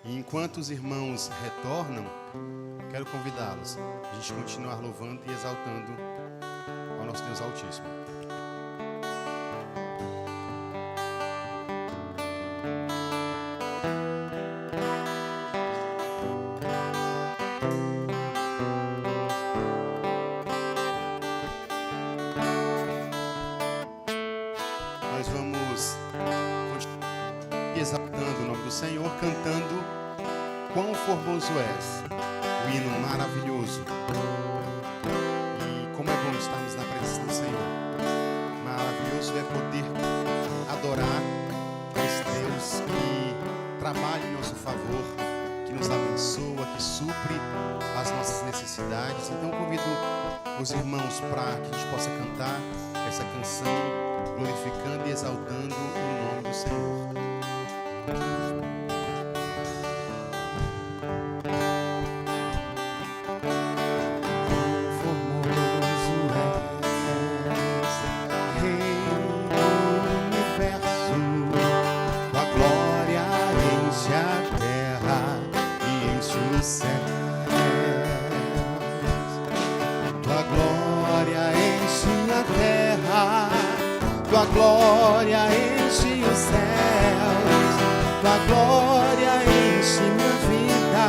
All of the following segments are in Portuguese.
E enquanto os irmãos retornam, quero convidá-los a gente continuar louvando e exaltando ao nosso Deus Altíssimo. Nós vamos continuar exaltando o nome do Senhor, cantando Quão Formoso És, o hino maravilhoso. E como é bom estarmos na presença do Senhor. Maravilhoso é poder adorar esse Deus que trabalha em nosso favor, que nos abençoa, que supre as nossas necessidades. Então convido os irmãos para que a gente possa cantar essa canção, glorificando e exaltando o nome do Senhor. Tua glória enche os céus, tua glória enche minha vida,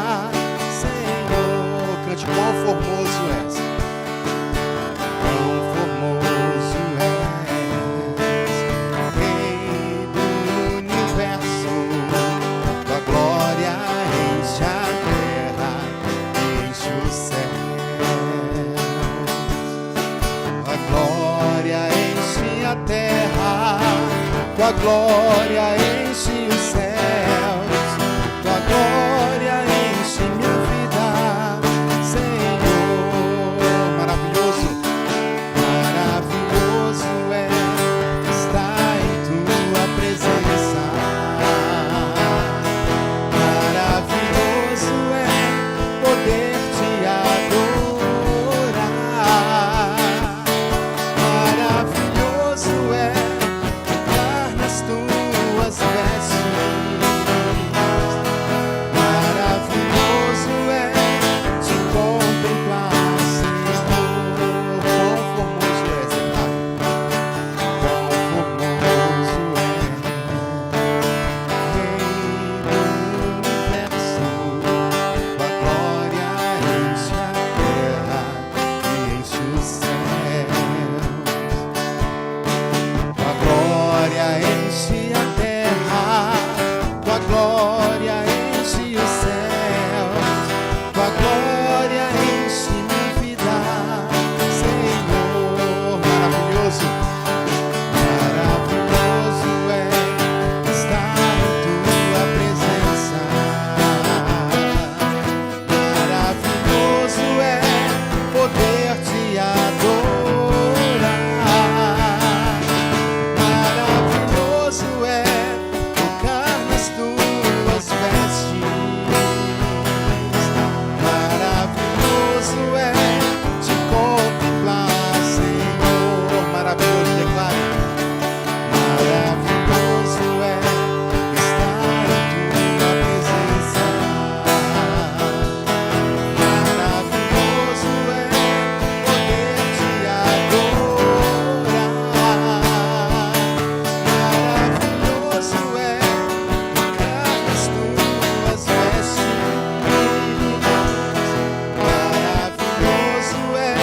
Senhor. Cante quão formoso és. Quão formoso és, Rei do universo, tua glória enche a terra, enche os céus, tua glória enche a terra, tua glória enche os céus, tua glória enche minha vida, Senhor. Maravilhoso. Maravilhoso é estar em tua presença. Maravilhoso é poder te adorar. Maravilhoso é ficar nas tuas vestes. Maravilhoso é te contemplar, Senhor. Quão formoso és, quão formoso é, Rei do universo. Tua glória enche a terra e enche os céus. Tua glória enche a terra, tua glória enche os céus, tua glória enche minha vida, Senhor. Maravilhoso. Maravilhoso é estar em tua presença. Maravilhoso é poder te adorar. Maravilhoso é tocar nas tuas vestes. Maravilhoso é te contemplar, Senhor. Maravilhoso, declare. Maravilhoso é estar em tua presença. Maravilhoso é poder te adorar. Maravilhoso é tocar nas tuas vestes. Maravilhoso é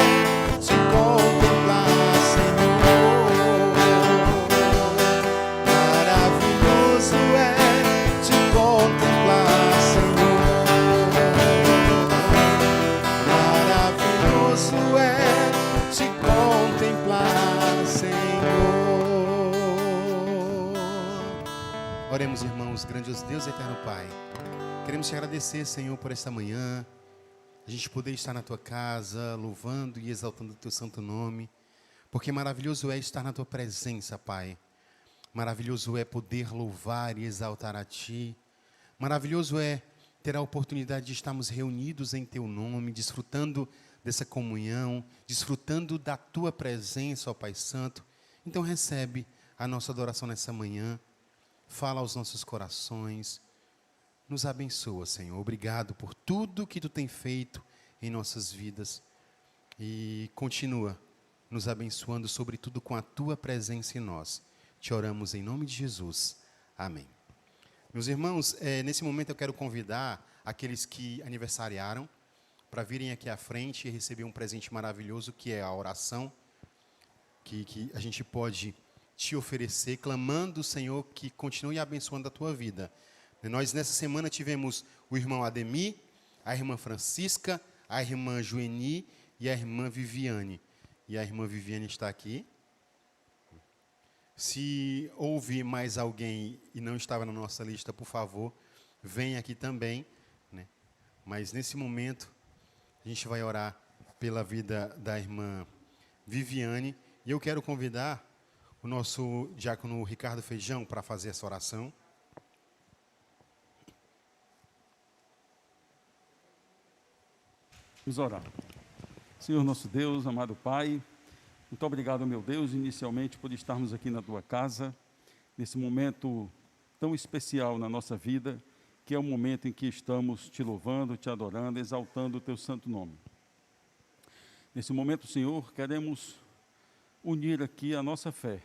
te contemplar, Senhor. Maravilhoso é te contemplar, Senhor. Maravilhoso é te contemplar, Senhor. Oremos, irmãos. Grandioso Deus, eterno Pai, queremos te agradecer, Senhor, por esta manhã, a gente poder estar na tua casa, louvando e exaltando o teu santo nome, porque maravilhoso é estar na tua presença, Pai. Maravilhoso é poder louvar e exaltar a ti. Maravilhoso é ter a oportunidade de estarmos reunidos em teu nome, desfrutando dessa comunhão, desfrutando da tua presença, ó Pai Santo. Então recebe a nossa adoração nessa manhã, fala aos nossos corações, nos abençoa, Senhor. Obrigado por tudo que Tu tem feito em nossas vidas. E continua nos abençoando, sobretudo com a Tua presença em nós. Te oramos em nome de Jesus. Amém. Meus irmãos, nesse momento eu quero convidar aqueles que aniversariaram para virem aqui à frente e receber um presente maravilhoso, que é a oração, que a gente pode te oferecer, clamando o Senhor que continue abençoando a tua vida. Nós, nessa semana, tivemos o irmão Ademir, a irmã Francisca, a irmã Joeni e a irmã Viviane. E a irmã Viviane está aqui. Se houve mais alguém e não estava na nossa lista, por favor, venha aqui também, né? Mas nesse momento, a gente vai orar pela vida da irmã Viviane. E eu quero convidar o nosso diácono Ricardo Feijão para fazer essa oração. Vamos orar. Senhor nosso Deus, amado Pai, muito obrigado, meu Deus, inicialmente por estarmos aqui na Tua casa, nesse momento tão especial na nossa vida, que é o momento em que estamos Te louvando, Te adorando, exaltando o Teu santo nome. Nesse momento, Senhor, queremos unir aqui a nossa fé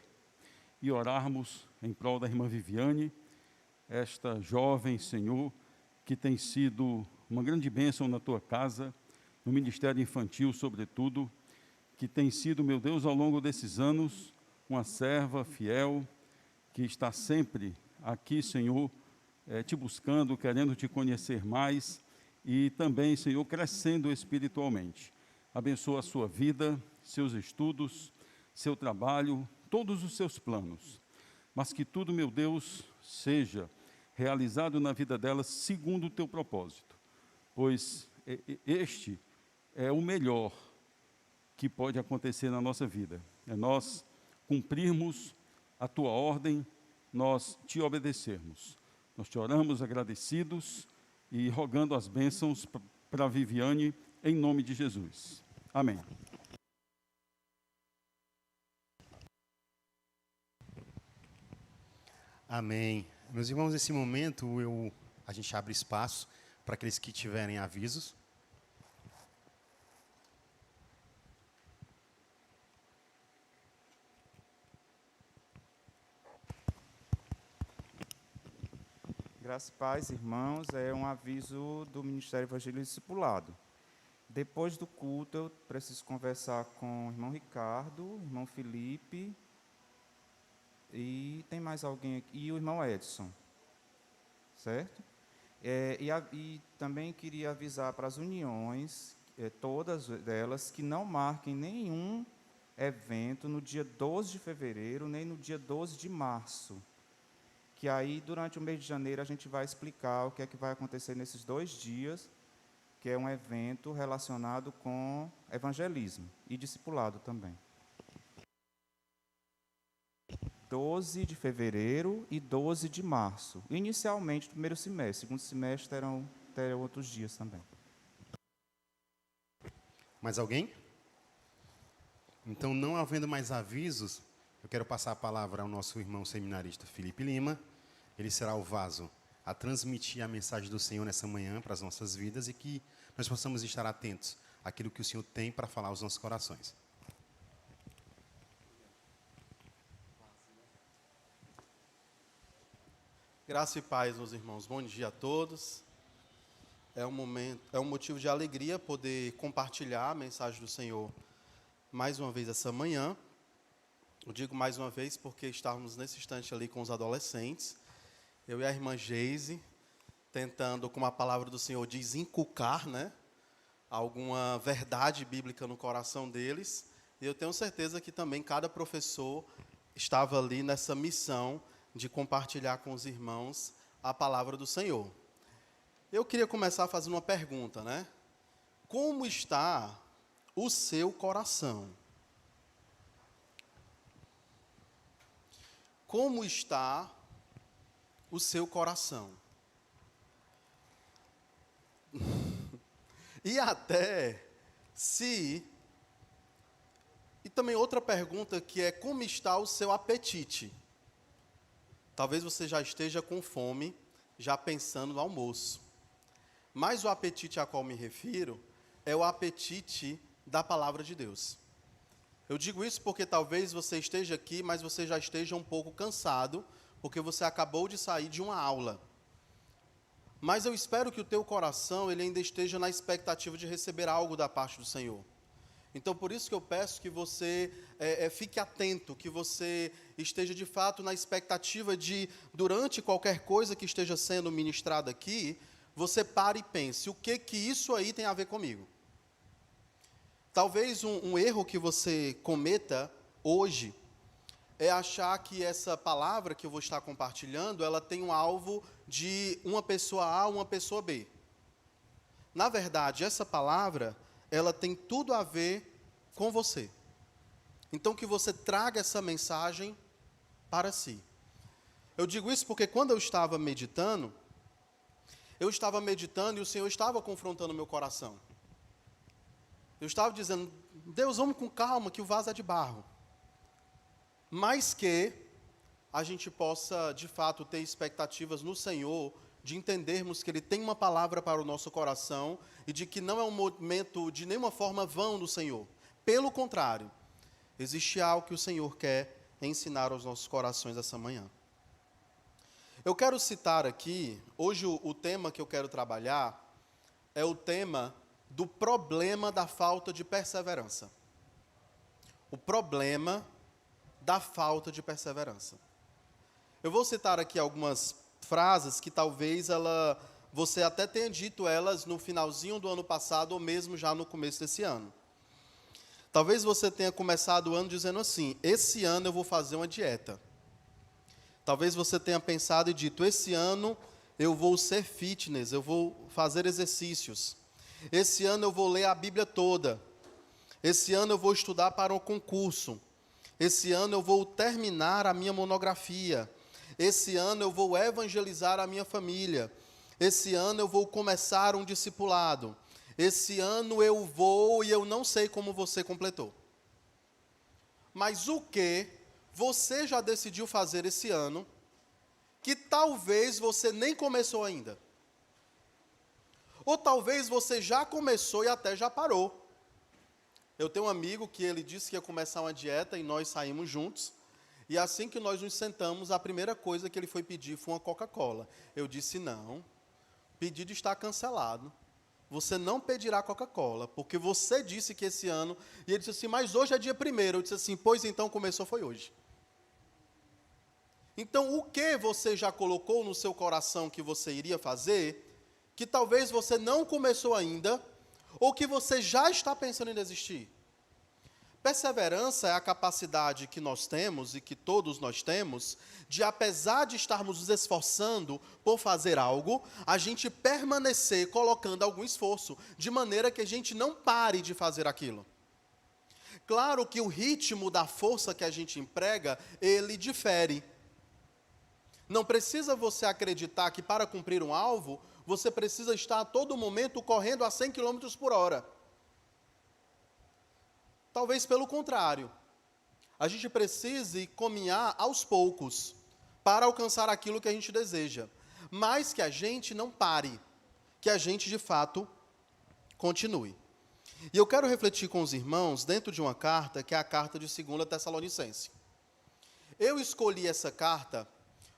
e orarmos em prol da irmã Viviane, esta jovem, Senhor, que tem sido uma grande bênção na Tua casa, no ministério infantil, sobretudo, que tem sido, meu Deus, ao longo desses anos, uma serva fiel, que está sempre aqui, Senhor, Te buscando, querendo Te conhecer mais e também, Senhor, crescendo espiritualmente. Abençoa a sua vida, seus estudos, seu trabalho, todos os seus planos, mas que tudo, meu Deus, seja realizado na vida dela segundo o Teu propósito, pois este é o melhor que pode acontecer na nossa vida, é nós cumprirmos a Tua ordem, nós Te obedecermos. Nós Te oramos agradecidos e rogando as bênçãos para Viviane, em nome de Jesus. Amém. Amém. Meus irmãos, nesse momento a gente abre espaço para aqueles que tiverem avisos. Graças e paz, irmãos, é um aviso do Ministério Evangelho e Discipulado. Depois do culto, eu preciso conversar com o irmão Ricardo, o irmão Felipe, e tem mais alguém aqui, e o irmão Edson, certo? E também queria avisar para as uniões, todas delas, que não marquem nenhum evento no dia 12 de fevereiro, nem no dia 12 de março. Que aí, durante o mês de janeiro, a gente vai explicar o que é que vai acontecer nesses 2 dias, que é um evento relacionado com evangelismo e discipulado também. 12 de fevereiro e 12 de março. Inicialmente, primeiro semestre. Segundo semestre, terão outros dias também. Mais alguém? Então, não havendo mais avisos, eu quero passar a palavra ao nosso irmão seminarista Felipe Lima. Ele será o vaso a transmitir a mensagem do Senhor nessa manhã para as nossas vidas e que nós possamos estar atentos àquilo que o Senhor tem para falar aos nossos corações. Graça e paz, meus irmãos. Bom dia a todos. É um motivo de alegria poder compartilhar a mensagem do Senhor mais uma vez essa manhã. Eu digo mais uma vez porque estávamos nesse instante ali com os adolescentes, eu e a irmã Geise, tentando, como a palavra do Senhor diz, inculcar, né, alguma verdade bíblica no coração deles. E eu tenho certeza que também cada professor estava ali nessa missão de compartilhar com os irmãos a palavra do Senhor. Eu queria começar fazendo uma pergunta, né? Como está o seu coração? Como está o seu coração? E até se... E também outra pergunta que é, como está o seu apetite? Talvez você já esteja com fome já pensando no almoço. Mas o apetite a qual me refiro é o apetite da palavra de Deus. Eu digo isso porque talvez você esteja aqui, mas você já esteja um pouco cansado, porque você acabou de sair de uma aula. Mas eu espero que o teu coração ele ainda esteja na expectativa de receber algo da parte do Senhor. Então, por isso que eu peço que você fique atento, que você esteja de fato na expectativa de, durante qualquer coisa que esteja sendo ministrada aqui, você pare e pense, o que isso aí tem a ver comigo? Talvez um erro que você cometa hoje é achar que essa palavra que eu vou estar compartilhando, ela tem um alvo de uma pessoa A, uma pessoa B. Na verdade, essa palavra, ela tem tudo a ver com você. Então, que você traga essa mensagem para si. Eu digo isso porque quando eu estava meditando e o Senhor estava confrontando o meu coração. Eu estava dizendo, Deus, vamos com calma, que o vaso é de barro. Mas que a gente possa, de fato, ter expectativas no Senhor, de entendermos que Ele tem uma palavra para o nosso coração e de que não é um momento de nenhuma forma vão do Senhor. Pelo contrário, existe algo que o Senhor quer ensinar aos nossos corações essa manhã. Eu quero citar aqui, hoje o tema que eu quero trabalhar é o tema do problema da falta de perseverança. O problema da falta de perseverança. Eu vou citar aqui algumas frases que talvez você até tenha dito elas no finalzinho do ano passado ou mesmo já no começo desse ano. Talvez você tenha começado o ano dizendo assim, esse ano eu vou fazer uma dieta. Talvez você tenha pensado e dito, esse ano eu vou ser fitness, eu vou fazer exercícios. Esse ano eu vou ler a Bíblia toda. Esse ano eu vou estudar para um concurso. Esse ano eu vou terminar a minha monografia. Esse ano eu vou evangelizar a minha família. Esse ano eu vou começar um discipulado. Esse ano eu vou e eu não sei como você completou. Mas o que você já decidiu fazer esse ano que talvez você nem começou ainda? Ou talvez você já começou e até já parou. Eu tenho um amigo que ele disse que ia começar uma dieta e nós saímos juntos. E assim que nós nos sentamos, a primeira coisa que ele foi pedir foi uma Coca-Cola. Eu disse, não, o pedido está cancelado. Você não pedirá Coca-Cola, porque você disse que esse ano... E ele disse assim, mas hoje é dia 1º. Eu disse assim, pois então começou foi hoje. Então, o que você já colocou no seu coração que você iria fazer, que talvez você não começou ainda, ou que você já está pensando em desistir? Perseverança é a capacidade que nós temos, e que todos nós temos, de, apesar de estarmos nos esforçando por fazer algo, a gente permanecer colocando algum esforço, de maneira que a gente não pare de fazer aquilo. Claro que o ritmo da força que a gente emprega, ele difere. Não precisa você acreditar que para cumprir um alvo, você precisa estar a todo momento correndo a 100 km por hora. Talvez pelo contrário. A gente precise caminhar aos poucos para alcançar aquilo que a gente deseja. Mas que a gente não pare, que a gente, de fato, continue. E eu quero refletir com os irmãos dentro de uma carta, que é a carta de 2 Tessalonicenses. Eu escolhi essa carta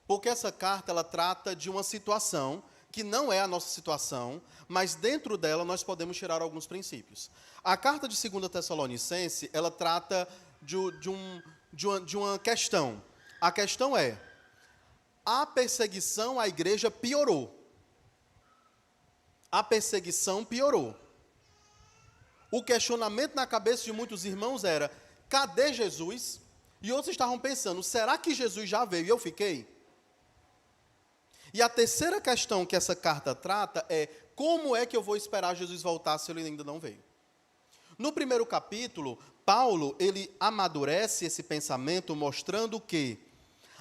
porque essa carta ela trata de uma situação que não é a nossa situação, mas dentro dela nós podemos tirar alguns princípios. A carta de 2 Tessalonicenses, ela trata de uma questão. A questão é, a perseguição à igreja piorou. A perseguição piorou. O questionamento na cabeça de muitos irmãos era, cadê Jesus? E outros estavam pensando, será que Jesus já veio e eu fiquei? E a terceira questão que essa carta trata é, como é que eu vou esperar Jesus voltar se ele ainda não veio? No primeiro capítulo, Paulo, ele amadurece esse pensamento mostrando que,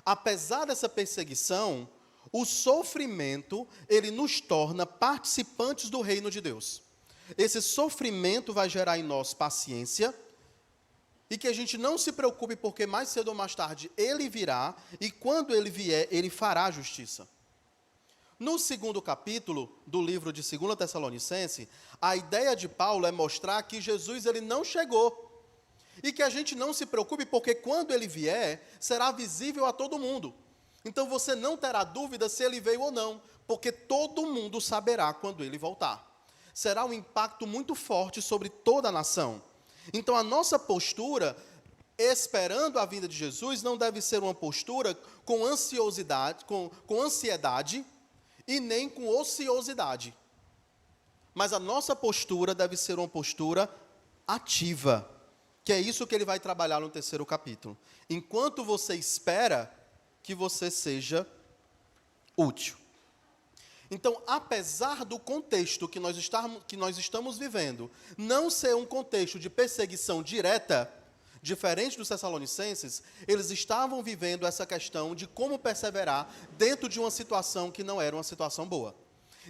apesar dessa perseguição, o sofrimento, ele nos torna participantes do reino de Deus. Esse sofrimento vai gerar em nós paciência, e que a gente não se preocupe, porque mais cedo ou mais tarde ele virá, e quando ele vier, ele fará justiça. No segundo capítulo do livro de 2 Tessalonicenses, a ideia de Paulo é mostrar que Jesus ele não chegou. E que a gente não se preocupe, porque quando ele vier, será visível a todo mundo. Então você não terá dúvida se ele veio ou não, porque todo mundo saberá quando ele voltar. Será um impacto muito forte sobre toda a nação. Então a nossa postura, esperando a vinda de Jesus, não deve ser uma postura com ansiosidade, com ansiedade e nem com ociosidade. Mas a nossa postura deve ser uma postura ativa, que é isso que ele vai trabalhar no terceiro capítulo. Enquanto você espera, que você seja útil. Então, apesar do contexto que nós estamos vivendo não ser um contexto de perseguição direta, diferente dos Tessalonicenses, eles estavam vivendo essa questão de como perseverar dentro de uma situação que não era uma situação boa.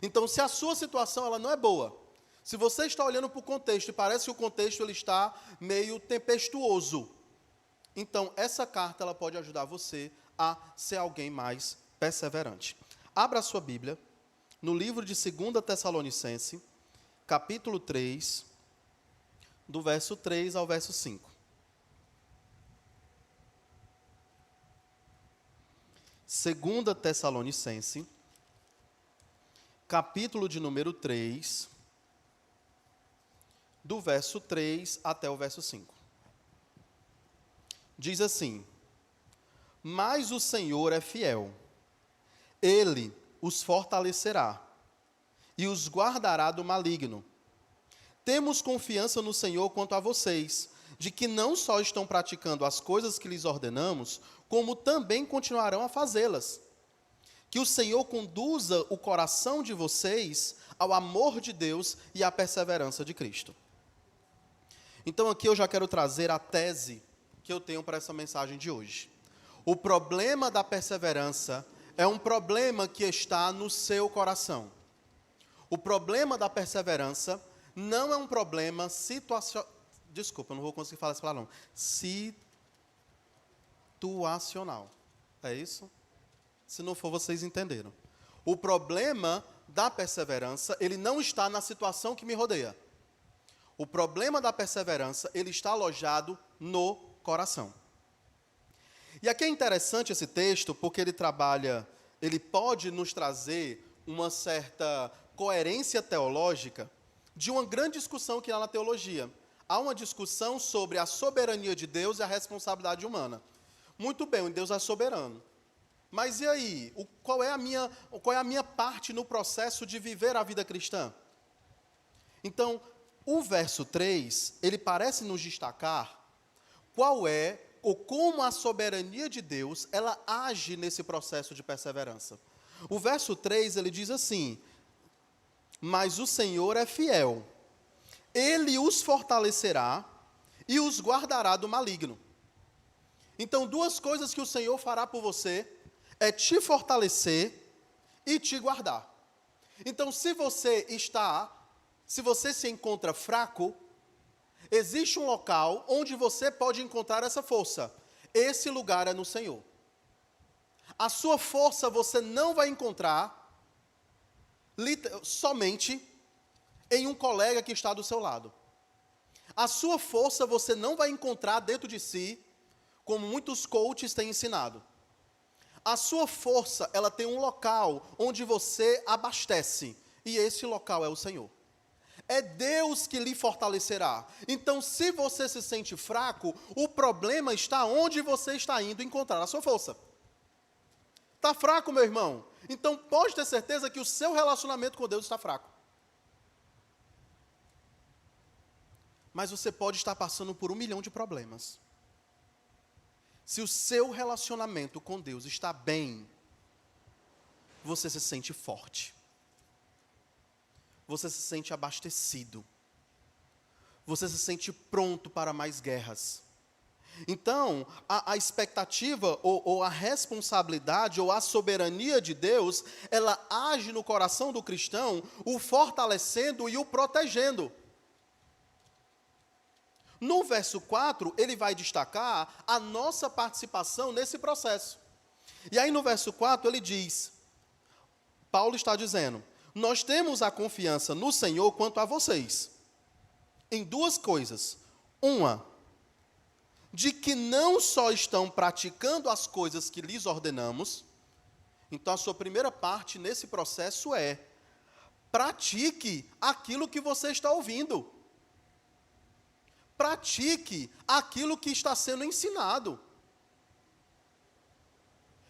Então, se a sua situação ela não é boa, se você está olhando para o contexto e parece que o contexto ele está meio tempestuoso, então essa carta ela pode ajudar você a ser alguém mais perseverante. Abra a sua Bíblia no livro de 2 Tessalonicenses, capítulo 3, do verso 3 ao verso 5. 2 Tessalonicenses, capítulo de número 3, do verso 3 até o verso 5. Diz assim: mas o Senhor é fiel, Ele os fortalecerá e os guardará do maligno. Temos confiança no Senhor quanto a vocês, de que não só estão praticando as coisas que lhes ordenamos, como também continuarão a fazê-las. Que o Senhor conduza o coração de vocês ao amor de Deus e à perseverança de Cristo. Então aqui eu já quero trazer a tese que eu tenho para essa mensagem de hoje. O problema da perseverança é um problema que está no seu coração. O problema da perseverança não é um problema situacional. Desculpa, eu não vou conseguir falar essa palavra não. Situacional. É isso? Se não for, vocês entenderam. O problema da perseverança, ele não está na situação que me rodeia. O problema da perseverança, ele está alojado no coração. E aqui é interessante esse texto, porque ele pode nos trazer uma certa coerência teológica de uma grande discussão que há na teologia. Há uma discussão sobre a soberania de Deus e a responsabilidade humana. Muito bem, Deus é soberano. Mas e aí? Qual é a minha parte no processo de viver a vida cristã? Então, o verso 3, ele parece nos destacar qual é ou como a soberania de Deus, ela age nesse processo de perseverança. O verso 3, ele diz assim: mas o Senhor é fiel, Ele os fortalecerá e os guardará do maligno. Então, duas coisas que o Senhor fará por você é te fortalecer e te guardar. Então, se você se encontra fraco, existe um local onde você pode encontrar essa força. Esse lugar é no Senhor. A sua força você não vai encontrar somente em um colega que está do seu lado. A sua força você não vai encontrar dentro de si, como muitos coaches têm ensinado. A sua força, ela tem um local onde você abastece, e esse local é o Senhor. É Deus que lhe fortalecerá. Então, se você se sente fraco, o problema está onde você está indo encontrar a sua força. Está fraco, meu irmão? Então, pode ter certeza que o seu relacionamento com Deus está fraco. Mas você pode estar passando por 1 milhão de problemas. Se o seu relacionamento com Deus está bem, você se sente forte. Você se sente abastecido. Você se sente pronto para mais guerras. Então, a expectativa, ou a responsabilidade, ou a soberania de Deus, ela age no coração do cristão, o fortalecendo e o protegendo. No verso 4, ele vai destacar a nossa participação nesse processo. E aí no verso 4 ele diz: Paulo está dizendo: nós temos a confiança no Senhor quanto a vocês, em duas coisas. Uma, de que não só estão praticando as coisas que lhes ordenamos. Então, a sua primeira parte nesse processo é: pratique aquilo que você está ouvindo. Pratique aquilo que está sendo ensinado.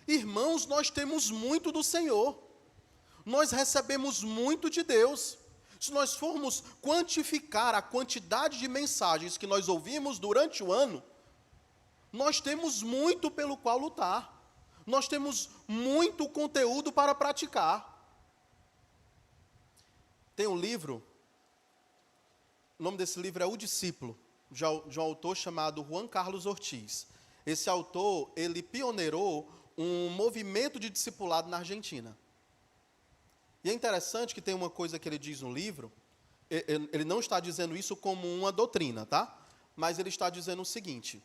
Irmãos, nós temos muito do Senhor. Nós recebemos muito de Deus. Se nós formos quantificar a quantidade de mensagens que nós ouvimos durante o ano, nós temos muito pelo qual lutar. Nós temos muito conteúdo para praticar. Tem um livro, o nome desse livro é O Discípulo, de um autor chamado Juan Carlos Ortiz. Esse autor, ele pioneirou um movimento de discipulado na Argentina. E é interessante que tem uma coisa que ele diz no livro, ele não está dizendo isso como uma doutrina, tá? Mas ele está dizendo o seguinte: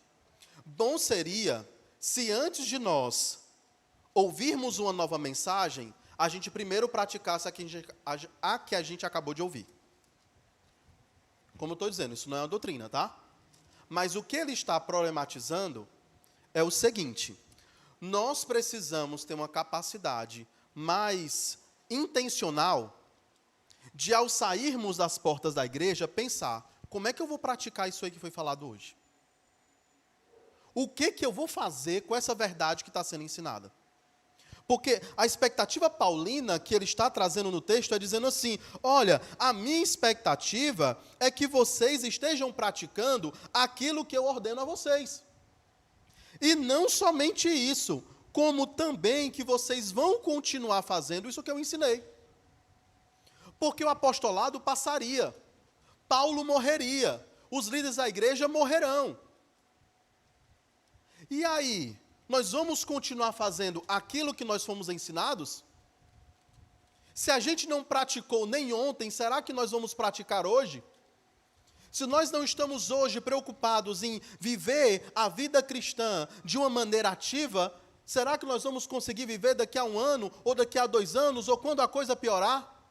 bom seria se antes de nós ouvirmos uma nova mensagem, a gente primeiro praticasse a que a gente acabou de ouvir. Como eu estou dizendo, isso não é uma doutrina, tá? Mas o que ele está problematizando é o seguinte: nós precisamos ter uma capacidade mais intencional de, ao sairmos das portas da igreja, pensar: como é que eu vou praticar isso aí que foi falado hoje? O que eu vou fazer com essa verdade que está sendo ensinada? Porque a expectativa paulina que ele está trazendo no texto é dizendo assim: olha, a minha expectativa é que vocês estejam praticando aquilo que eu ordeno a vocês. E não somente isso, como também que vocês vão continuar fazendo isso que eu ensinei. Porque o apostolado passaria, Paulo morreria, os líderes da igreja morrerão. E aí, nós vamos continuar fazendo aquilo que nós fomos ensinados? Se a gente não praticou nem ontem, será que nós vamos praticar hoje? Se nós não estamos hoje preocupados em viver a vida cristã de uma maneira ativa, será que nós vamos conseguir viver daqui a 1 ano, ou daqui a 2 anos, ou quando a coisa piorar?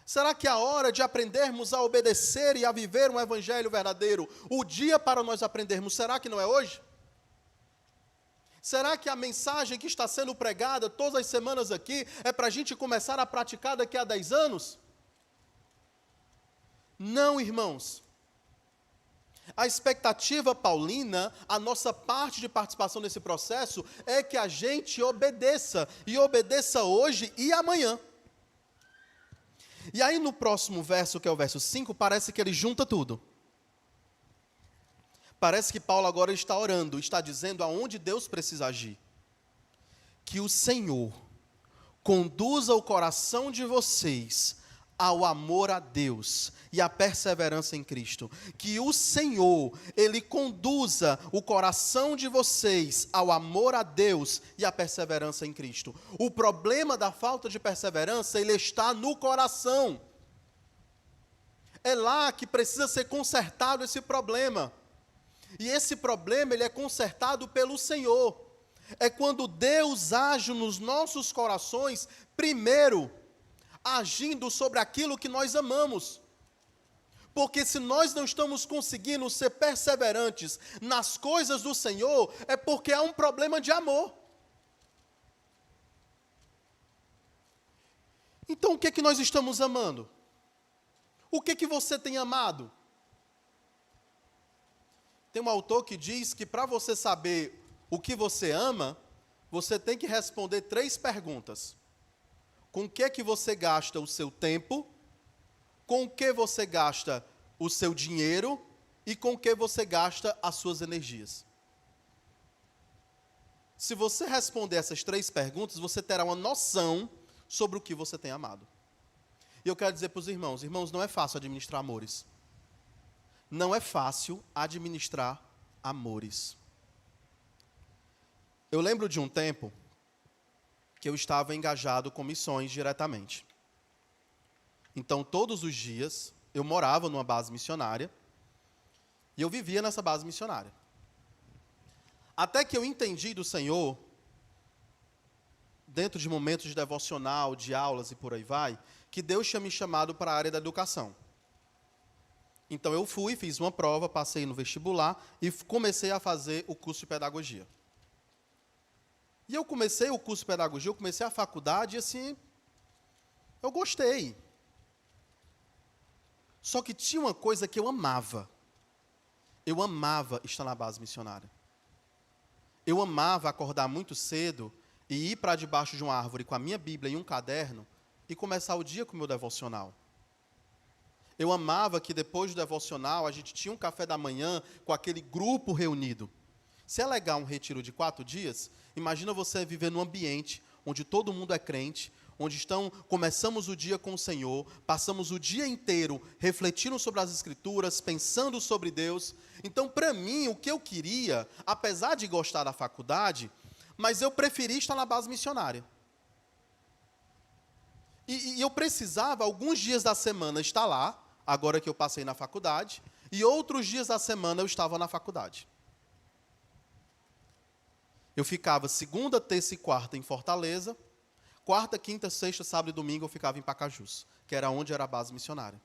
Será que é a hora de aprendermos a obedecer e a viver um evangelho verdadeiro, o dia para nós aprendermos, será que não é hoje? Será que a mensagem que está sendo pregada todas as semanas aqui é para a gente começar a praticar daqui a 10 anos? Não, irmãos. A expectativa paulina, a nossa parte de participação nesse processo, é que a gente obedeça, e obedeça hoje e amanhã. E aí no próximo verso, que é o verso 5, parece que ele junta tudo. Parece que Paulo agora está orando, está dizendo aonde Deus precisa agir. Que o Senhor conduza o coração de vocês ao amor a Deus e à perseverança em Cristo. Que o Senhor, Ele conduza o coração de vocês ao amor a Deus e à perseverança em Cristo. O problema da falta de perseverança, ele está no coração. É lá que precisa ser consertado esse problema. E esse problema, ele é consertado pelo Senhor. É quando Deus age nos nossos corações, primeiro, agindo sobre aquilo que nós amamos. Porque se nós não estamos conseguindo ser perseverantes nas coisas do Senhor, é porque há um problema de amor. Então, o que é que nós estamos amando? O que é que você tem amado? Tem um autor que diz que para você saber o que você ama, você tem que responder 3 perguntas. Com o que é que você gasta o seu tempo? Com o que você gasta o seu dinheiro? E com o que você gasta as suas energias? Se você responder essas 3 perguntas, você terá uma noção sobre o que você tem amado. E eu quero dizer para os irmãos, não é fácil administrar amores. Não é fácil administrar amores. Eu lembro de um tempo que eu estava engajado com missões diretamente. Então, todos os dias, eu morava numa base missionária e eu vivia nessa base missionária. Até que eu entendi do Senhor, dentro de momentos de devocional, de aulas e por aí vai, que Deus tinha me chamado para a área da educação. Então eu fui, fiz uma prova, passei no vestibular e comecei a fazer o curso de pedagogia. E eu comecei o curso de pedagogia, eu comecei a faculdade e assim, eu gostei. Só que tinha uma coisa que eu amava. Eu amava estar na base missionária. Eu amava acordar muito cedo e ir para debaixo de uma árvore com a minha Bíblia e um caderno e começar o dia com o meu devocional. Eu amava que depois do devocional a gente tinha um café da manhã com aquele grupo reunido. Se é legal um retiro de 4 dias, imagina você viver num ambiente onde todo mundo é crente, onde começamos o dia com o Senhor, passamos o dia inteiro refletindo sobre as Escrituras, pensando sobre Deus. Então, para mim, o que eu queria, apesar de gostar da faculdade, mas eu preferi estar na base missionária. E eu precisava, alguns dias da semana, estar lá, agora que eu passei na faculdade, e outros dias da semana eu estava na faculdade. Eu ficava segunda, terça e quarta em Fortaleza, quarta, quinta, sexta, sábado e domingo eu ficava em Pacajus, que era onde era a base missionária.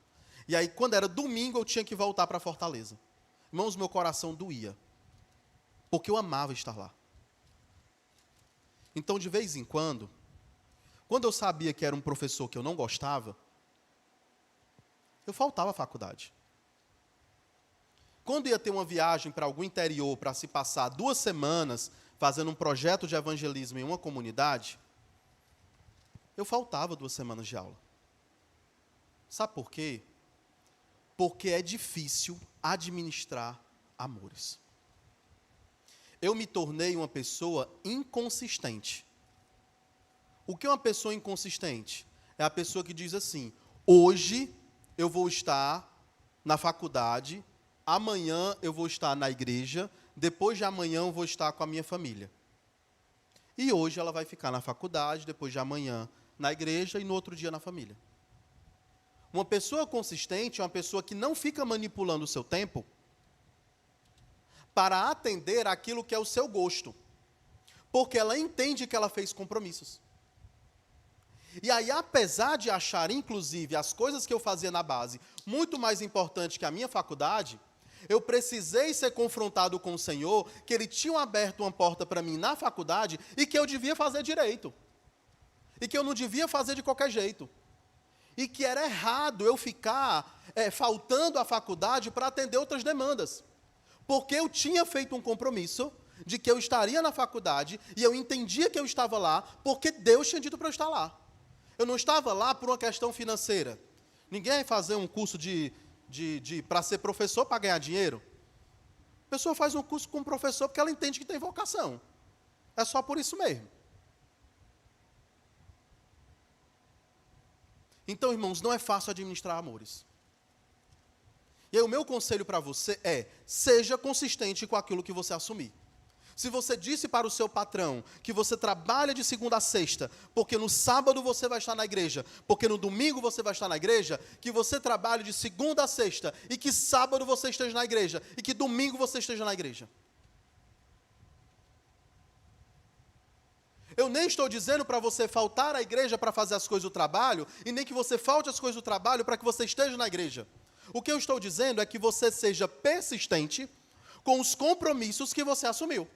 E aí, quando era domingo, eu tinha que voltar para Fortaleza. Irmãos, meu coração doía, porque eu amava estar lá. Então, de vez em quando eu sabia que era um professor que eu não gostava, eu faltava à faculdade. Quando ia ter uma viagem para algum interior, para se passar 2 semanas fazendo um projeto de evangelismo em uma comunidade, eu faltava 2 semanas de aula. Sabe por quê? Porque é difícil administrar amores. Eu me tornei uma pessoa inconsistente. O que é uma pessoa inconsistente? É a pessoa que diz assim: hoje eu vou estar na faculdade, amanhã eu vou estar na igreja, depois de amanhã eu vou estar com a minha família. E hoje ela vai ficar na faculdade, depois de amanhã na igreja e no outro dia na família. Uma pessoa consistente é uma pessoa que não fica manipulando o seu tempo para atender aquilo que é o seu gosto, porque ela entende que ela fez compromissos. E aí, apesar de achar, inclusive, as coisas que eu fazia na base muito mais importantes que a minha faculdade, eu precisei ser confrontado com o Senhor, que Ele tinha aberto uma porta para mim na faculdade e que eu devia fazer direito. E que eu não devia fazer de qualquer jeito. E que era errado eu ficar faltando à faculdade para atender outras demandas. Porque eu tinha feito um compromisso de que eu estaria na faculdade e eu entendia que eu estava lá porque Deus tinha dito para eu estar lá. Eu não estava lá por uma questão financeira. Ninguém vai fazer um curso para ser professor para ganhar dinheiro. A pessoa faz um curso com professor porque ela entende que tem vocação. É só por isso mesmo. Então, irmãos, não é fácil administrar amores. E aí o meu conselho para você é: seja consistente com aquilo que você assumir. Se você disse para o seu patrão que você trabalha de segunda a sexta, porque no sábado você vai estar na igreja, porque no domingo você vai estar na igreja, que você trabalhe de segunda a sexta, e que sábado você esteja na igreja, e que domingo você esteja na igreja. Eu nem estou dizendo para você faltar à igreja para fazer as coisas do trabalho, e nem que você falte as coisas do trabalho para que você esteja na igreja. O que eu estou dizendo é que você seja persistente com os compromissos que você assumiu.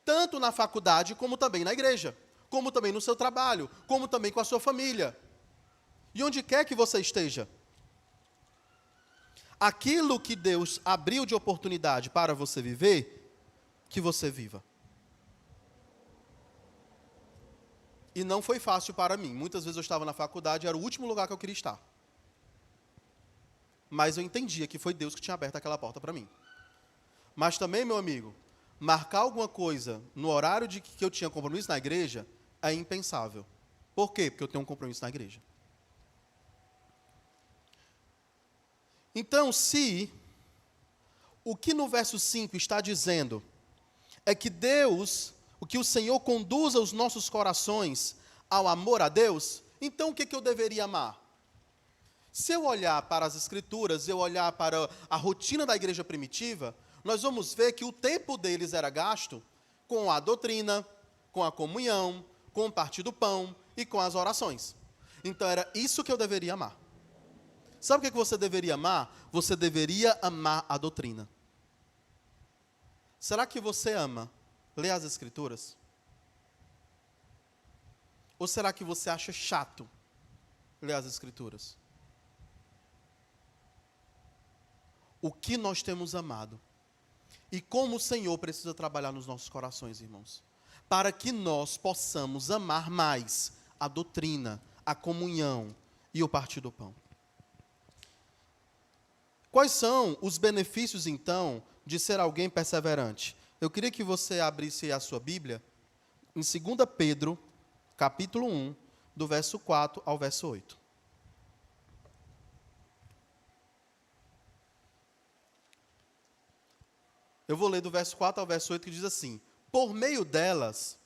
Tanto na faculdade, como também na igreja, como também no seu trabalho, como também com a sua família. E onde quer que você esteja. Aquilo que Deus abriu de oportunidade para você viver, que você viva. E não foi fácil para mim. Muitas vezes eu estava na faculdade, era o último lugar que eu queria estar. Mas eu entendia que foi Deus que tinha aberto aquela porta para mim. Mas também, meu amigo, marcar alguma coisa no horário de que eu tinha compromisso na igreja é impensável. Por quê? Porque eu tenho um compromisso na igreja. Então, se o que no verso 5 está dizendo é que Deus, o que o Senhor conduza os nossos corações ao amor a Deus, então o que eu deveria amar? Se eu olhar para as Escrituras, eu olhar para a rotina da igreja primitiva, nós vamos ver que o tempo deles era gasto com a doutrina, com a comunhão, com o partir do pão e com as orações. Então era isso que eu deveria amar. Sabe o que você deveria amar? Você deveria amar a doutrina. Será que você ama ler as Escrituras? Ou será que você acha chato ler as Escrituras? O que nós temos amado e como o Senhor precisa trabalhar nos nossos corações, irmãos, para que nós possamos amar mais a doutrina, a comunhão e o partir do pão. Quais são os benefícios, então, de ser alguém perseverante? Eu queria que você abrisse a sua Bíblia em 2 Pedro, capítulo 1, do verso 4 ao verso 8. Eu vou ler do verso 4 ao verso 8, que diz assim: por meio delas,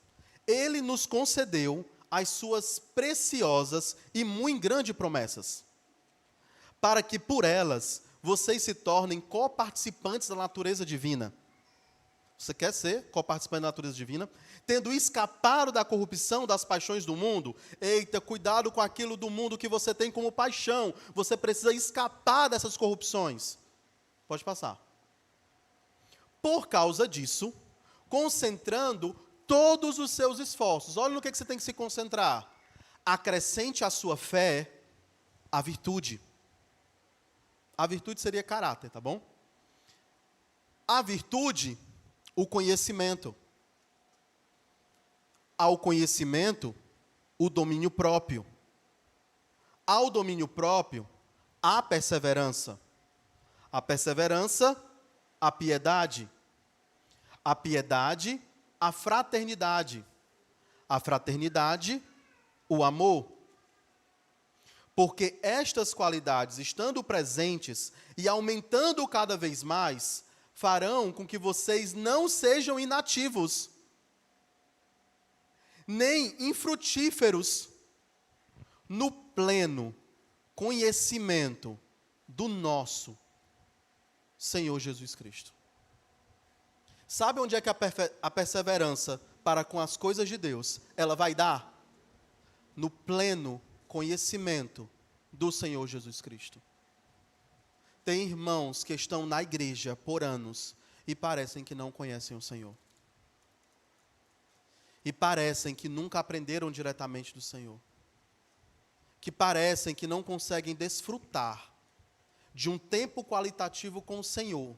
ele nos concedeu as suas preciosas e muito grandes promessas, para que por elas vocês se tornem coparticipantes da natureza divina. Você quer ser coparticipante da natureza divina? Tendo escapado da corrupção das paixões do mundo. Eita, cuidado com aquilo do mundo que você tem como paixão. Você precisa escapar dessas corrupções. Pode passar. Por causa disso, concentrando todos os seus esforços. Olha no que você tem que se concentrar. Acrescente à sua fé a virtude. A virtude seria caráter, tá bom? A virtude, o conhecimento. Ao conhecimento, o domínio próprio. Ao domínio próprio, a perseverança. A perseverança, a piedade. A piedade, a fraternidade. A fraternidade, o amor. Porque estas qualidades, estando presentes e aumentando cada vez mais, farão com que vocês não sejam inativos, nem infrutíferos no pleno conhecimento do nosso Senhor Jesus Cristo. Sabe onde é que a perseverança para com as coisas de Deus, ela vai dar? No pleno conhecimento do Senhor Jesus Cristo. Tem irmãos que estão na igreja por anos e parecem que não conhecem o Senhor. E parecem que nunca aprenderam diretamente do Senhor. Que parecem que não conseguem desfrutar de um tempo qualitativo com o Senhor,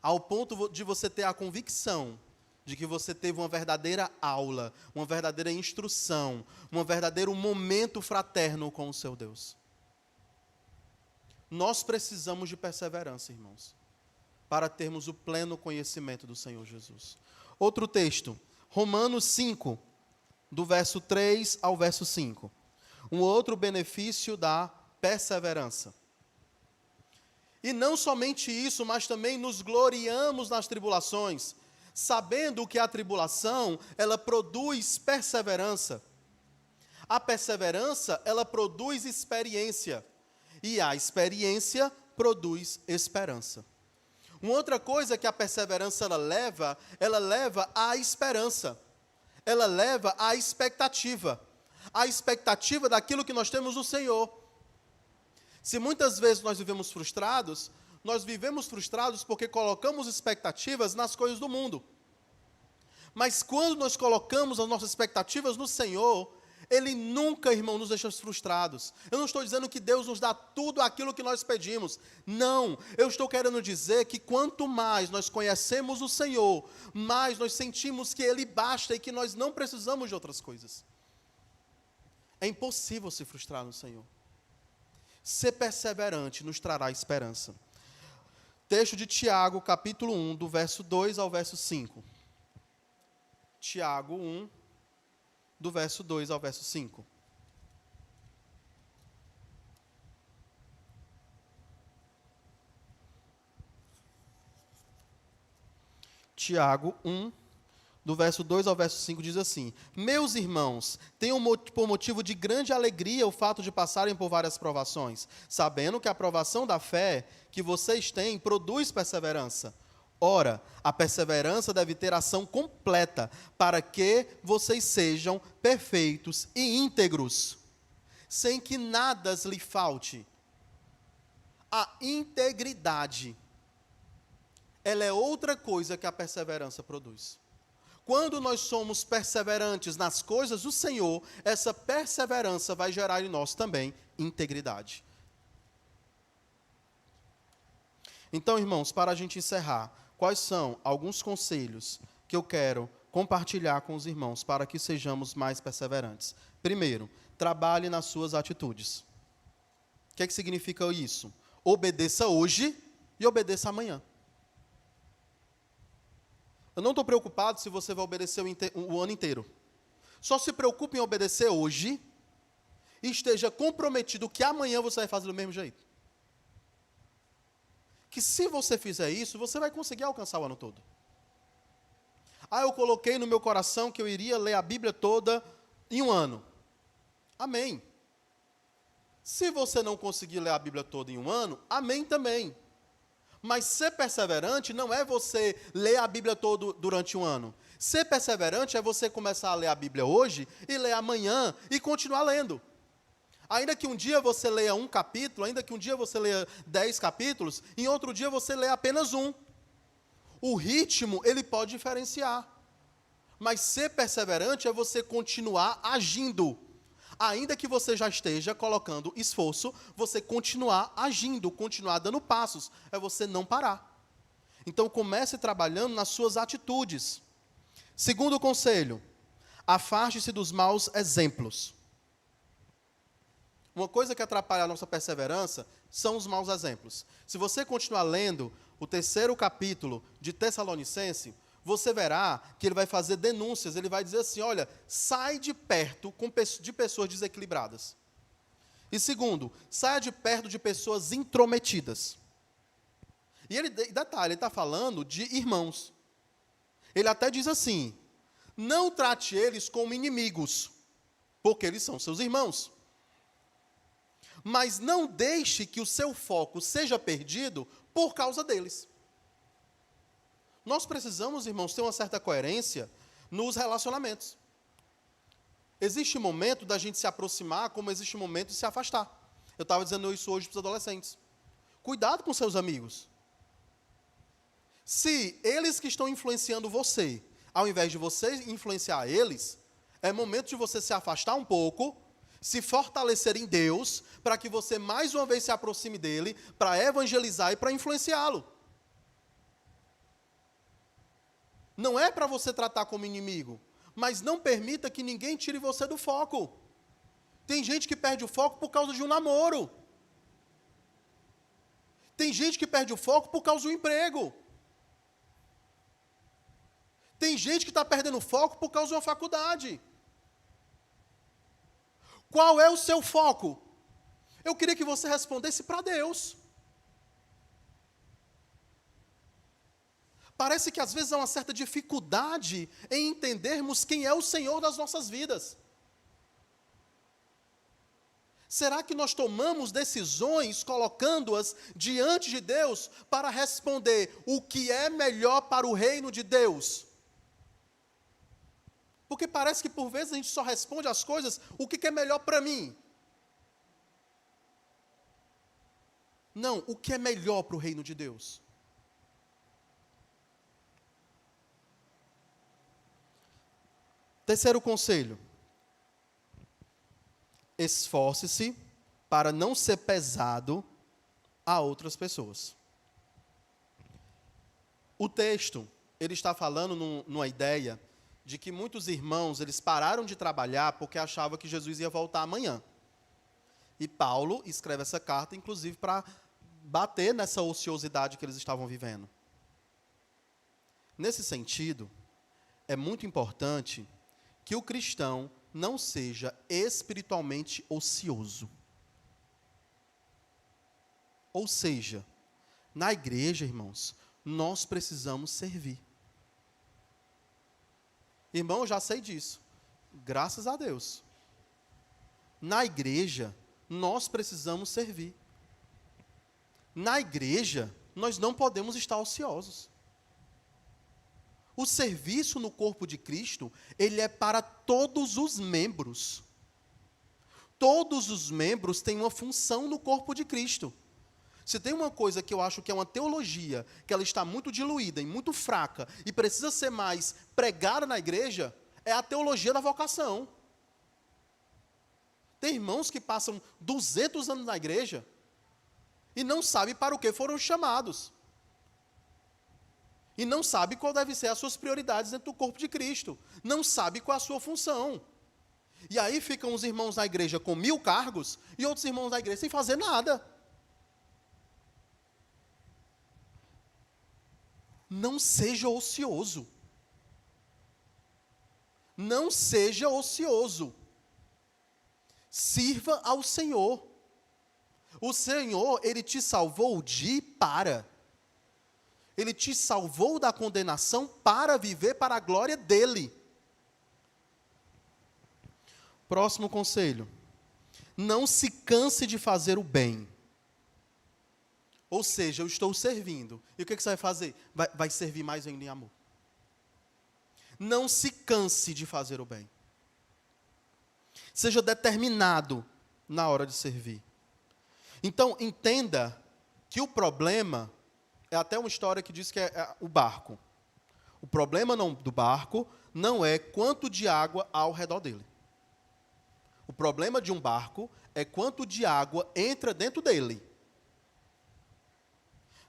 ao ponto de você ter a convicção de que você teve uma verdadeira aula, uma verdadeira instrução, um verdadeiro momento fraterno com o seu Deus. Nós precisamos de perseverança, irmãos, para termos o pleno conhecimento do Senhor Jesus. Outro texto, Romanos 5, do verso 3 ao verso 5. Um outro benefício da perseverança. E não somente isso, mas também nos gloriamos nas tribulações, sabendo que a tribulação, ela produz perseverança. A perseverança, ela produz experiência. E a experiência produz esperança. Uma outra coisa que a perseverança ela leva à esperança. Ela leva à expectativa. A expectativa daquilo que nós temos no Senhor. Se muitas vezes nós vivemos frustrados porque colocamos expectativas nas coisas do mundo. Mas quando nós colocamos as nossas expectativas no Senhor, Ele nunca, irmão, nos deixa frustrados. Eu não estou dizendo que Deus nos dá tudo aquilo que nós pedimos. Não, eu estou querendo dizer que quanto mais nós conhecemos o Senhor, mais nós sentimos que Ele basta e que nós não precisamos de outras coisas. É impossível se frustrar no Senhor. Ser perseverante nos trará esperança. Texto de Tiago, capítulo 1, do verso 2 ao verso 5. Tiago 1, do verso 2 ao verso 5. Tiago 1, do verso 2 ao verso 5, diz assim: meus irmãos, tenham por motivo de grande alegria o fato de passarem por várias provações, sabendo que a provação da fé que vocês têm produz perseverança. Ora, a perseverança deve ter ação completa, para que vocês sejam perfeitos e íntegros, sem que nada lhe falte. A integridade, ela é outra coisa que a perseverança produz. Quando nós somos perseverantes nas coisas do Senhor, essa perseverança vai gerar em nós também integridade. Então, irmãos, para a gente encerrar, quais são alguns conselhos que eu quero compartilhar com os irmãos para que sejamos mais perseverantes? Primeiro, trabalhe nas suas atitudes. O que significa isso? Obedeça hoje e obedeça amanhã. Eu não estou preocupado se você vai obedecer o ano inteiro. Só se preocupe em obedecer hoje e esteja comprometido que amanhã você vai fazer do mesmo jeito. Que se você fizer isso, você vai conseguir alcançar o ano todo. Eu coloquei no meu coração que eu iria ler a Bíblia toda em um ano. Amém. Se você não conseguir ler a Bíblia toda em um ano, amém também. Mas ser perseverante não é você ler a Bíblia toda durante um ano. Ser perseverante é você começar a ler a Bíblia hoje e ler amanhã e continuar lendo. Ainda que um dia você leia um capítulo, ainda que um dia você leia 10 capítulos, em outro dia você leia apenas um. O ritmo, ele pode diferenciar. Mas ser perseverante é você continuar agindo. Ainda que você já esteja colocando esforço, você continuar agindo, continuar dando passos. É você não parar. Então comece trabalhando nas suas atitudes. Segundo conselho, afaste-se dos maus exemplos. Uma coisa que atrapalha a nossa perseverança são os maus exemplos. Se você continuar lendo o 3º capítulo de Tessalonicenses, você verá que ele vai fazer denúncias, ele vai dizer assim, olha, sai de perto de pessoas desequilibradas. E segundo, saia de perto de pessoas intrometidas. E detalhe, ele está falando de irmãos. Ele até diz assim, não trate eles como inimigos, porque eles são seus irmãos. Mas não deixe que o seu foco seja perdido por causa deles. Nós precisamos, irmãos, ter uma certa coerência nos relacionamentos. Existe momento da gente se aproximar, como existe momento de se afastar. Eu estava dizendo isso hoje para os adolescentes. Cuidado com seus amigos. Se eles que estão influenciando você, ao invés de você influenciar eles, é momento de você se afastar um pouco, se fortalecer em Deus, para que você mais uma vez se aproxime dele, para evangelizar e para influenciá-lo. Não é para você tratar como inimigo, mas não permita que ninguém tire você do foco. Tem gente que perde o foco por causa de um namoro. Tem gente que perde o foco por causa do emprego. Tem gente que está perdendo o foco por causa de uma faculdade. Qual é o seu foco? Eu queria que você respondesse para Deus. Parece que às vezes há uma certa dificuldade em entendermos quem é o Senhor das nossas vidas. Será que nós tomamos decisões colocando-as diante de Deus para responder o que é melhor para o reino de Deus? Porque parece que por vezes a gente só responde as coisas o que é melhor para mim. Não, o que é melhor para o reino de Deus? Terceiro conselho. Esforce-se para não ser pesado a outras pessoas. O texto, ele está falando numa ideia de que muitos irmãos, eles pararam de trabalhar porque achavam que Jesus ia voltar amanhã. E Paulo escreve essa carta, inclusive, para bater nessa ociosidade que eles estavam vivendo. Nesse sentido, é muito importante que o cristão não seja espiritualmente ocioso. Ou seja, na igreja, irmãos, nós precisamos servir. Irmão, eu já sei disso. Graças a Deus. Na igreja, nós precisamos servir. Na igreja, nós não podemos estar ociosos. O serviço no corpo de Cristo, ele é para todos os membros. Todos os membros têm uma função no corpo de Cristo. Se tem uma coisa que eu acho que é uma teologia, que ela está muito diluída e muito fraca, e precisa ser mais pregada na igreja, é a teologia da vocação. Tem irmãos que passam 200 anos na igreja e não sabem para o que foram chamados. E não sabe qual deve ser as suas prioridades dentro do corpo de Cristo. Não sabe qual é a sua função. E aí ficam os irmãos na igreja com 1000 cargos e outros irmãos na igreja sem fazer nada. Não seja ocioso. Não seja ocioso. Sirva ao Senhor. O Senhor, Ele te salvou de para. Ele te salvou da condenação para viver para a glória dEle. Próximo conselho. Não se canse de fazer o bem. Ou seja, eu estou servindo. E o que você vai fazer? Vai servir mais ainda em amor. Não se canse de fazer o bem. Seja determinado na hora de servir. Então, entenda que o problema, é até uma história que diz que é o barco. O problema do barco não é quanto de água há ao redor dele. O problema de um barco é quanto de água entra dentro dele.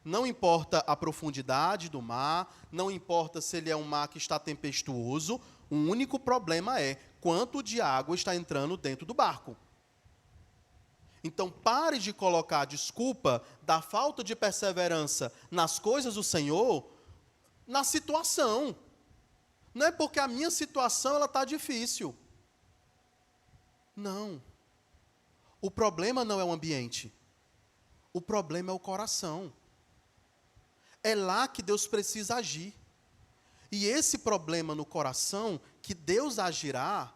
Não importa a profundidade do mar, não importa se ele é um mar que está tempestuoso, o único problema é quanto de água está entrando dentro do barco. Então, pare de colocar a desculpa da falta de perseverança nas coisas do Senhor na situação. Não é porque a minha situação está difícil. Não. O problema não é o ambiente. O problema é o coração. É lá que Deus precisa agir. E esse problema no coração, que Deus agirá,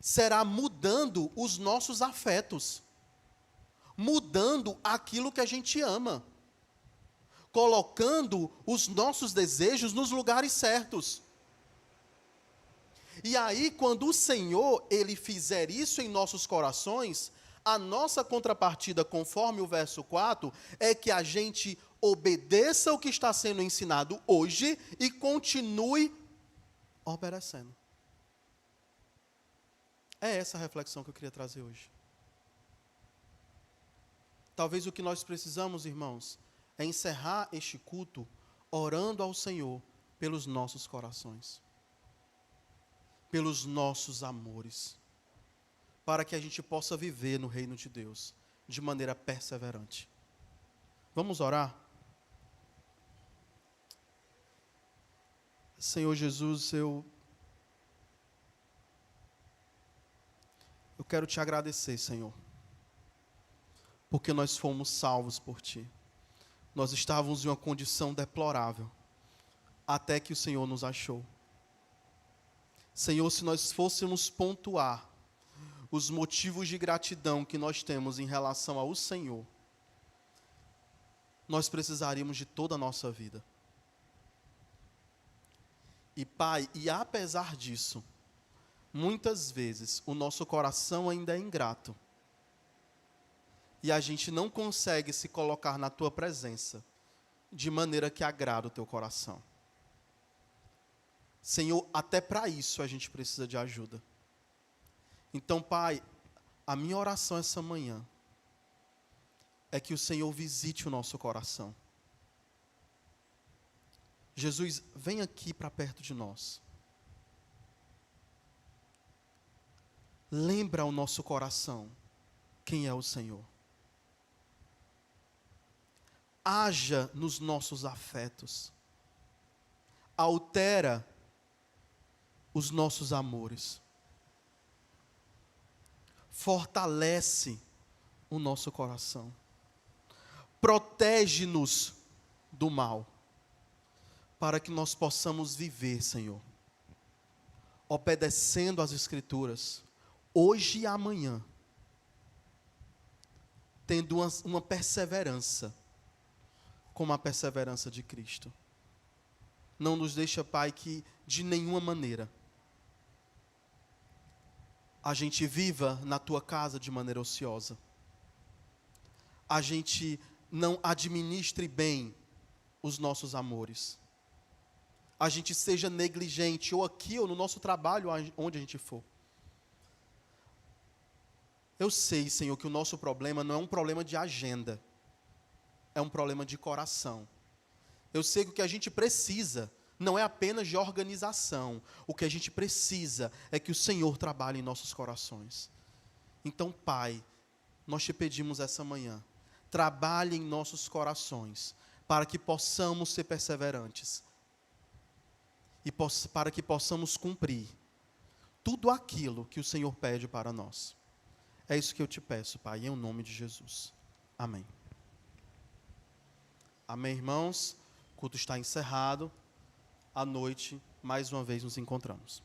será mudando os nossos afetos. Mudando aquilo que a gente ama. Colocando os nossos desejos nos lugares certos. E aí, quando o Senhor, Ele fizer isso em nossos corações, a nossa contrapartida, conforme o verso 4, é que a gente obedeça o que está sendo ensinado hoje e continue obedecendo. É essa a reflexão que eu queria trazer hoje. Talvez o que nós precisamos, irmãos, é encerrar este culto orando ao Senhor pelos nossos corações, pelos nossos amores, para que a gente possa viver no reino de Deus de maneira perseverante. Vamos orar? Senhor Jesus, eu quero te agradecer, Senhor, porque nós fomos salvos por Ti. Nós estávamos em uma condição deplorável, até que o Senhor nos achou. Senhor, se nós fôssemos pontuar os motivos de gratidão que nós temos em relação ao Senhor, nós precisaríamos de toda a nossa vida. E Pai, e apesar disso, muitas vezes o nosso coração ainda é ingrato. E a gente não consegue se colocar na Tua presença de maneira que agrada o Teu coração. Senhor, até para isso a gente precisa de ajuda. Então, Pai, a minha oração essa manhã é que o Senhor visite o nosso coração. Jesus, vem aqui para perto de nós. Lembra ao nosso coração quem é o Senhor. Haja nos nossos afetos. Altera os nossos amores. Fortalece o nosso coração. Protege-nos do mal, para que nós possamos viver, Senhor, obedecendo às Escrituras, hoje e amanhã, tendo uma perseverança, como a perseverança de Cristo. não nos deixa, Pai, que de nenhuma maneira a gente viva na tua casa de maneira ociosa. A gente não administre bem os nossos amores. A gente seja negligente, ou aqui, ou no nosso trabalho, onde a gente for. Eu sei, Senhor, que o nosso problema não é um problema de agenda. É um problema de coração. Eu sei que o que a gente precisa não é apenas de organização. O que a gente precisa é que o Senhor trabalhe em nossos corações. Então, Pai, nós te pedimos essa manhã, trabalhe em nossos corações, para que possamos ser perseverantes. E para que possamos cumprir tudo aquilo que o Senhor pede para nós. É isso que eu te peço, Pai, em nome de Jesus. Amém. Amém, irmãos? O culto está encerrado. À noite, mais uma vez, nos encontramos.